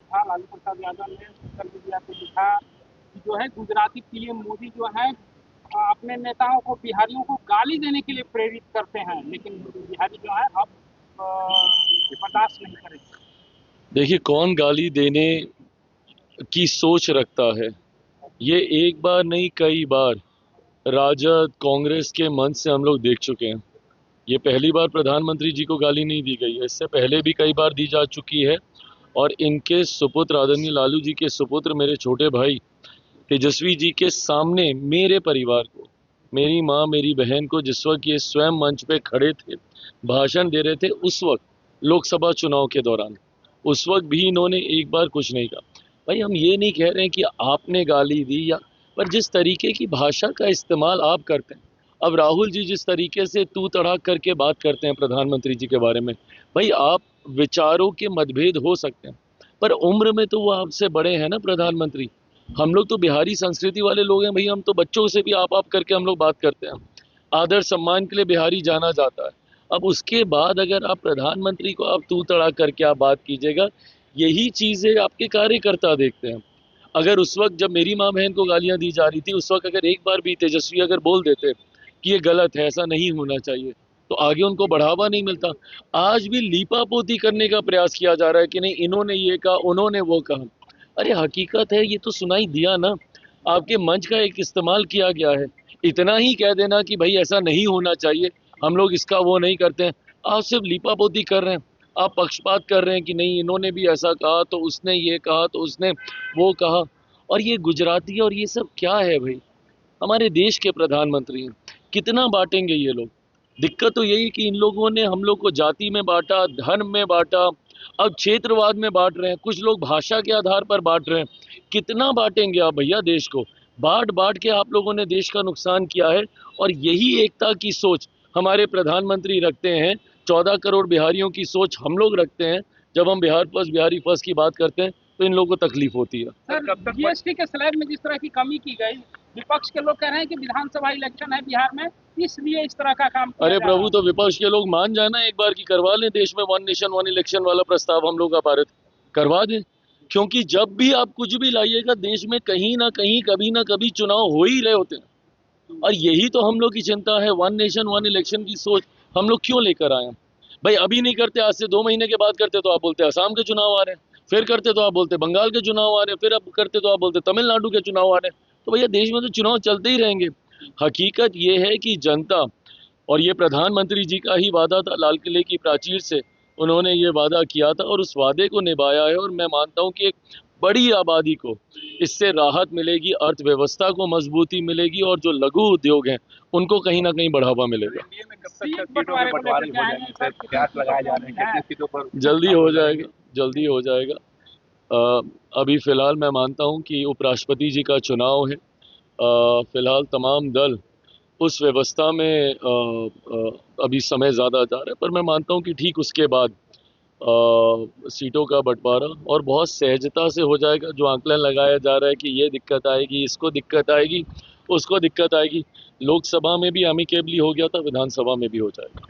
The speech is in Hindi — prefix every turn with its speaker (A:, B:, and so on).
A: था, लालू प्रसाद यादव ने सोशल मीडिया पे लिखा कि जो है गुजराती पीएम मोदी जो है अपने नेताओं को, बिहारियों को गाली देने के लिए प्रेरित करते हैं, लेकिन बिहारी जो है अब बर्दाश्त नहीं करेंगे।
B: देखिए, कौन गाली देने की सोच रखता है, ये एक बार नहीं कई बार राजद कांग्रेस के मंच से हम लोग देख चुके हैं। ये पहली बार प्रधानमंत्री जी को गाली नहीं दी गई है, इससे पहले भी कई बार दी जा चुकी है। और इनके सुपुत्र आदरणीय लालू जी के सुपुत्र मेरे छोटे भाई तेजस्वी जी के सामने मेरे परिवार को, मेरी माँ मेरी बहन को, जिस वक्त ये स्वयं मंच पे खड़े थे, भाषण दे रहे थे, उस वक्त लोकसभा चुनाव के दौरान, उस वक्त भी इन्होंने एक बार कुछ नहीं कहा। भाई, हम ये नहीं कह रहे हैं कि आपने गाली दी, या पर जिस तरीके की भाषा का इस्तेमाल आप करते हैं, अब राहुल जी जिस तरीके से तू तड़ाक करके बात करते हैं प्रधानमंत्री जी के बारे में, भाई आप विचारों के मतभेद हो सकते हैं, पर उम्र में तो वो आपसे बड़े हैं ना प्रधानमंत्री। हम लोग तो बिहारी संस्कृति वाले लोग हैं, भैया हम तो बच्चों से भी आप करके हम लोग बात करते हैं। आदर सम्मान के लिए बिहारी जाना जाता है। अब उसके बाद अगर आप प्रधानमंत्री को आप तू तड़ा करके आप बात कीजिएगा, यही चीजें आपके कार्यकर्ता देखते हैं। अगर उस वक्त जब मेरी माँ बहन को गालियां दी जा रही थी, उस वक्त अगर एक बार भी तेजस्वी अगर बोल देते कि ये गलत है, ऐसा नहीं होना चाहिए, तो आगे उनको बढ़ावा नहीं मिलता। आज भी लीपापोती करने का प्रयास किया जा रहा है कि नहीं इन्होंने ये कहा, उन्होंने वो कहा। अरे हकीकत है, ये तो सुनाई दिया ना, आपके मंच का एक इस्तेमाल किया गया है। इतना ही कह देना कि भाई ऐसा नहीं होना चाहिए, हम लोग इसका वो नहीं करते हैं। आप सिर्फ लीपापोती कर रहे हैं, आप पक्षपात कर रहे हैं कि नहीं इन्होंने भी ऐसा कहा तो उसने ये कहा तो उसने वो कहा। और ये गुजराती और ये सब क्या है भाई, हमारे देश के प्रधानमंत्री हैं, कितना बांटेंगे ये लोग। दिक्कत तो यही कि इन लोगों ने हम लोग को जाति में बांटा, धर्म में बांटा, अब क्षेत्रवाद में बांट रहे हैं, कुछ लोग भाषा के आधार पर बांट रहे हैं। कितना बांटेंगे आप भैया देश को? बांट बांट के आप लोगों ने देश का नुकसान किया है। और यही एकता की सोच हमारे प्रधानमंत्री रखते हैं, 14 करोड़ बिहारियों की सोच हम लोग रखते हैं। जब हम बिहार फर्स्ट बिहारी फर्स्ट की बात करते हैं तो इन लोगों को तकलीफ होती है।
A: सर, जीएसटी के स्लैब में जिस तरह की कमी की गई, विपक्ष के लोग कह रहे हैं कि विधानसभा इलेक्शन है बिहार में, इसलिए इस तरह का काम किया
B: अरे
A: जा रहा
B: प्रभु,
A: है।
B: तो विपक्ष के लोग मान जाए ना एक बार की, करवा लें देश में वन नेशन वन इलेक्शन वाला प्रस्ताव हम लोग का पारित करवा दें। क्योंकि जब भी आप कुछ भी लाइएगा देश में, कहीं ना कहीं कभी ना कभी चुनाव हो ही रहे होते हैं। और यही तो हम लोग की चिंता है, वन नेशन वन इलेक्शन की सोच हम लोग क्यों लेकर आए हैं? भाई अभी नहीं करते, आज से 2 महीने के बाद करते तो आप बोलते असम के चुनाव आ रहे हैं, फिर करते तो आप बोलते बंगाल के चुनाव आ रहे हैं, फिर अब करते तो आप बोलते तमिलनाडु के चुनाव आ रहे हैं। तो भैया देश में तो चुनाव चलते ही रहेंगे। हकीकत ये है कि जनता, और ये प्रधानमंत्री जी का ही वादा था, लाल किले की प्राचीर से उन्होंने ये वादा किया था और उस वादे को निभाया है। और मैं मानता हूं कि एक बड़ी आबादी को इससे राहत मिलेगी, अर्थव्यवस्था को मजबूती मिलेगी, और जो लघु उद्योग हैं उनको कहीं ना कहीं बढ़ावा मिलेगा। जल्दी हो जाएगा, जल्दी हो जाएगा। अभी फिलहाल मैं मानता हूं कि उपराष्ट्रपति जी का चुनाव है। फिलहाल तमाम दल उस व्यवस्था में अभी समय ज़्यादा जा रहा है, पर मैं मानता हूं कि ठीक उसके बाद सीटों का बंटवारा और बहुत सहजता से हो जाएगा। जो आंकलन लगाया जा रहा है कि ये दिक्कत आएगी, इसको दिक्कत आएगी, उसको दिक्कत आएगी, लोकसभा में भी अमिकेबली हो गया था, विधानसभा में भी हो जाएगा।